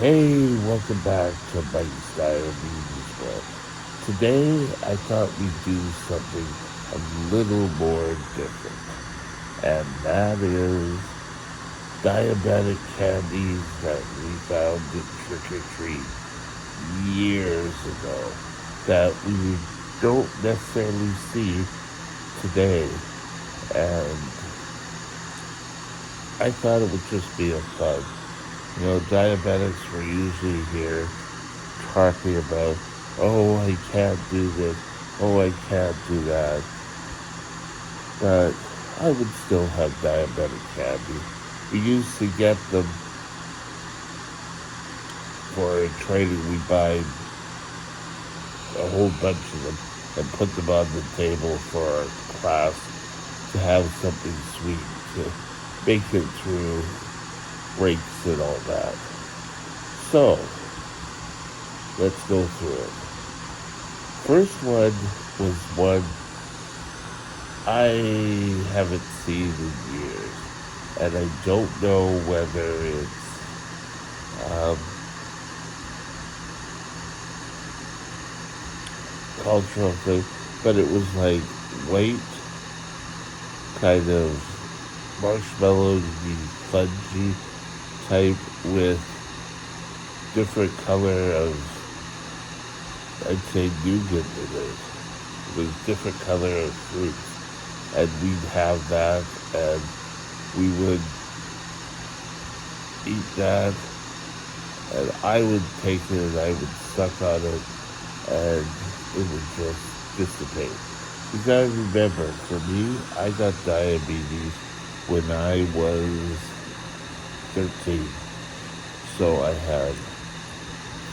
Hey, welcome back to Mike's Diabetes World. Today, I thought we'd do something a little more different, and that is diabetic candies that we found in Trick or Treat years ago that we don't necessarily see today. And I thought it would just be a fun. Diabetics were usually here talking about, oh, I can't do this, oh, I can't do that. But I would still have diabetic candy. We used to get them for training. We buy a whole bunch of them and put them on the table for our class to have something sweet to make it through breaks and all that. So, let's go through it. First one was one I haven't seen in years, and I don't know whether it's cultural thing, but it was like white, kind of marshmallow fudgy type with different color of, I'd say, nougat in it. It was different color of fruits, and we'd have that, and we would eat that, and I would take it and I would suck on it, and it would just dissipate. You gotta remember, for me, I got diabetes when I was 13. So I had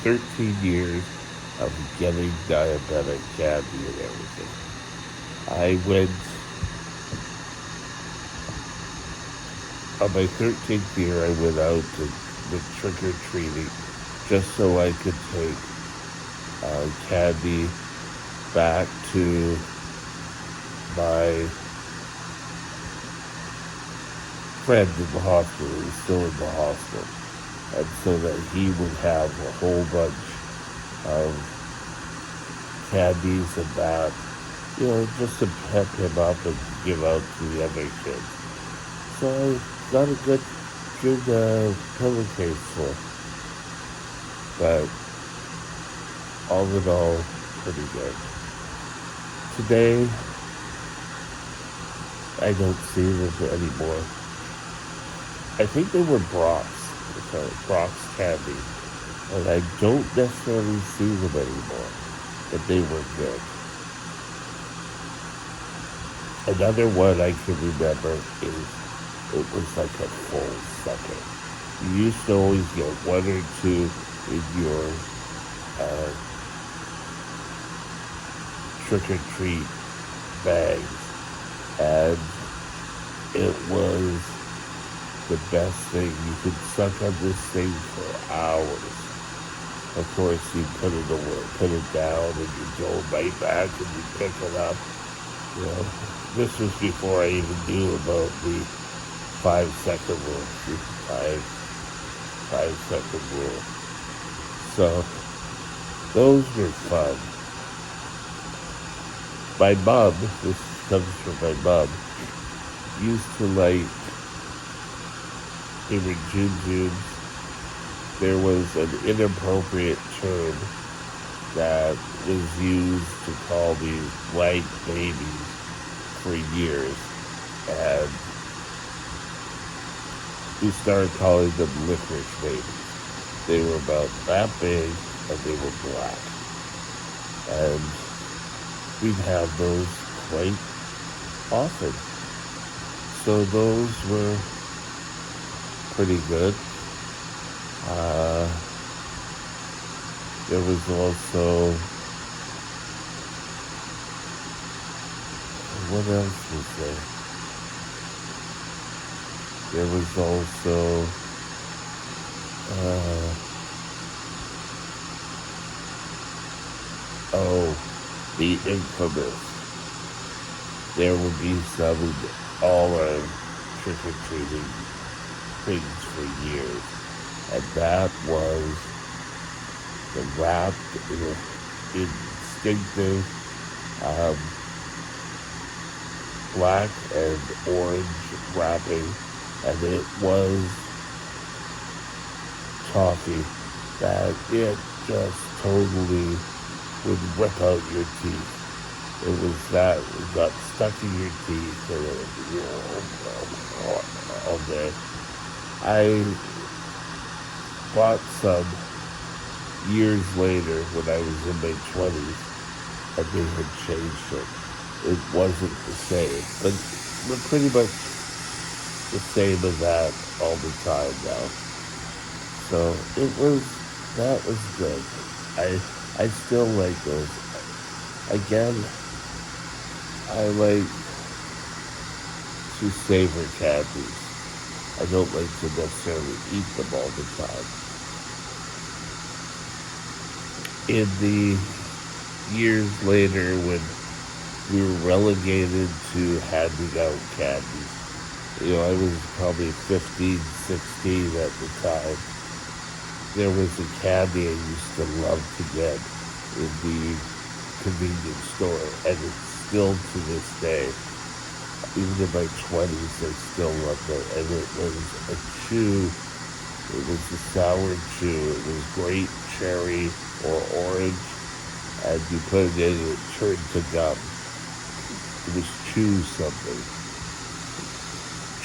13 years of getting diabetic candy and everything. I went on my 13th year, I went out to the trick or treating just so I could take candy back to my friend in the hospital. He was still in the hospital. And so that he would have a whole bunch of candies and that, just to pep him up and give out to the other kids. So I got a good pillowcase for, but all in all, pretty good. Today, I don't see them anymore. I think they were Brock's, Brock's candy, and I don't necessarily see them anymore, but they were good. Another one I can remember is it was like a full sucker. You used to always get one or two in your uh, trick or treat bags, and it was the best thing. You could suck on this thing for hours. Of course, you put it away, put it down, and you go right back and you pick it up. This was before I even knew about the 5 second rule, the five second rule. So those were fun. My mom, this comes from my mom, used to like, they were June. There was an inappropriate term that was used to call these white babies for years, and we started calling them licorice babies. They were about that big, and they were black. And we'd have those quite often. So those were pretty good. There was also, what else was there? There was also, the infamous. There would be some in all our trick-or-treating things for years. and that was the wrapped in instinctive um, black and orange wrapping, and it was toffee that it just totally would rip out your teeth. It was that it got stuck in your teeth and it was, all day. I bought some years later when I was in my 20s and they had changed it. It wasn't the same, but we're pretty much the same as that all the time now. So that was good. I still like those. Again, I like to savor candies. I don't like to necessarily eat them all the time. In the years later, when we were relegated to handing out candies, I was probably 15, 16 at the time. There was a candy I used to love to get in the convenience store, and it's still to this day. Even in my 20s, I still love it. And it was a chew. It was a sour chew. It was grape, cherry, or orange, and you put it in, and it turned to gum. It was chew something.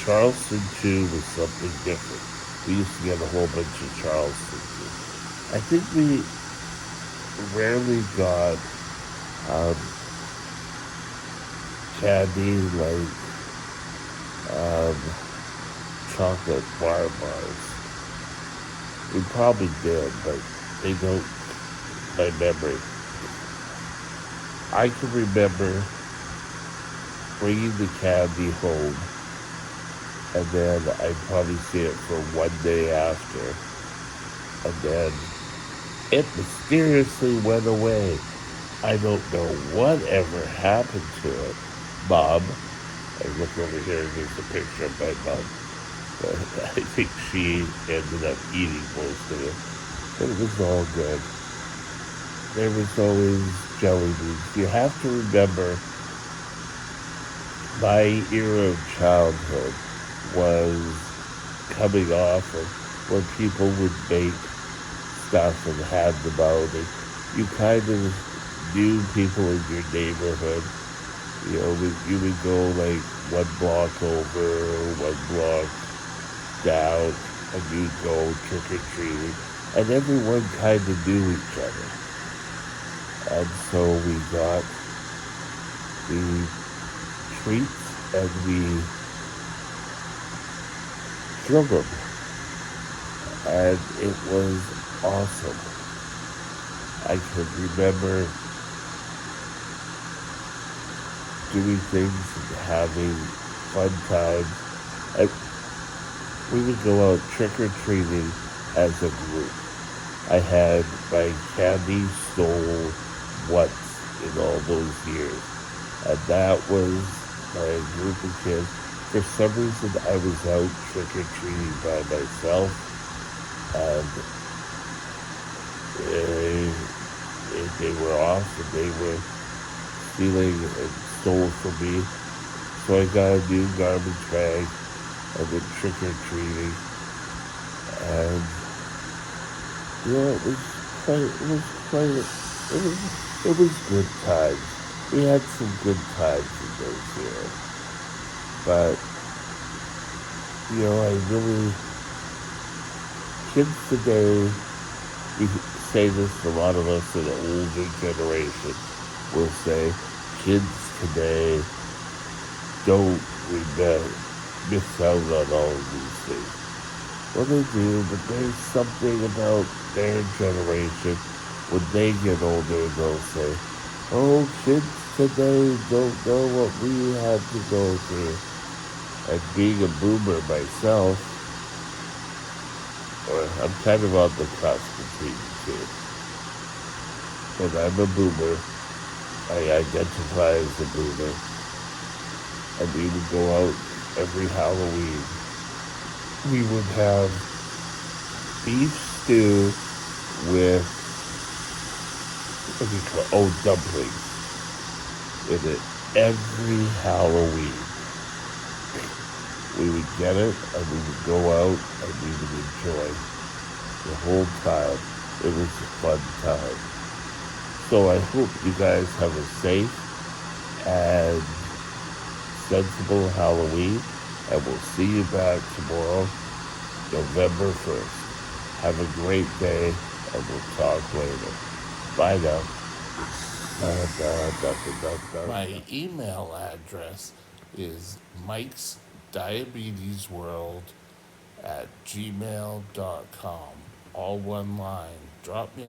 Charleston chew was something different. We used to get a whole bunch of Charleston chew. I think we rarely got um, candy like um, chocolate bar bars. We probably did, but they don't, my memory. I can remember bringing the candy home, and then I'd probably see it for one day after, and then it mysteriously went away. I don't know whatever happened to it. Mom, I look over here and there's a picture of my mom. But I think she ended up eating most of it. But it was all good. There was always jelly beans. You have to remember my era of childhood was coming off of where people would make stuff and hand them out. And you kind of knew people in your neighborhood. You would go like one block over, one block down, and you'd go trick or treating. And everyone kind of knew each other. And so we got the treats and we killed them. And it was awesome. I can remember doing things and having fun times. And we would go out trick or treating as a group. I had my candy stole once in all those years. And that was my group of kids. For some reason, I was out trick or treating by myself. And they were off and they were stealing and stole from me. So I got a new garbage bag and went trick or treating. And it was good times. We had some good times in those years. But, I really, kids today, we say this, a lot of us in the older generation will say, kids today don't miss out on all of these things. Well, they do, but there's something about their generation. When they get older, they'll say, oh, kids today don't know what we had to go through. And being a boomer myself, or I'm kind of on the cusp between the two. But I'm a boomer. I identify as a boomer. And we would go out every Halloween. We would have beef stew with, what do you call it? Oh, dumplings with it every Halloween. We would get it and we would go out and we would enjoy the whole time. It was a fun time. So I hope you guys have a safe and sensible Halloween, and we'll see you back tomorrow, November 1st. Have a great day, and we'll talk later. Bye now. My email address is Mike's Diabetes World at gmail.com. All one line. Drop me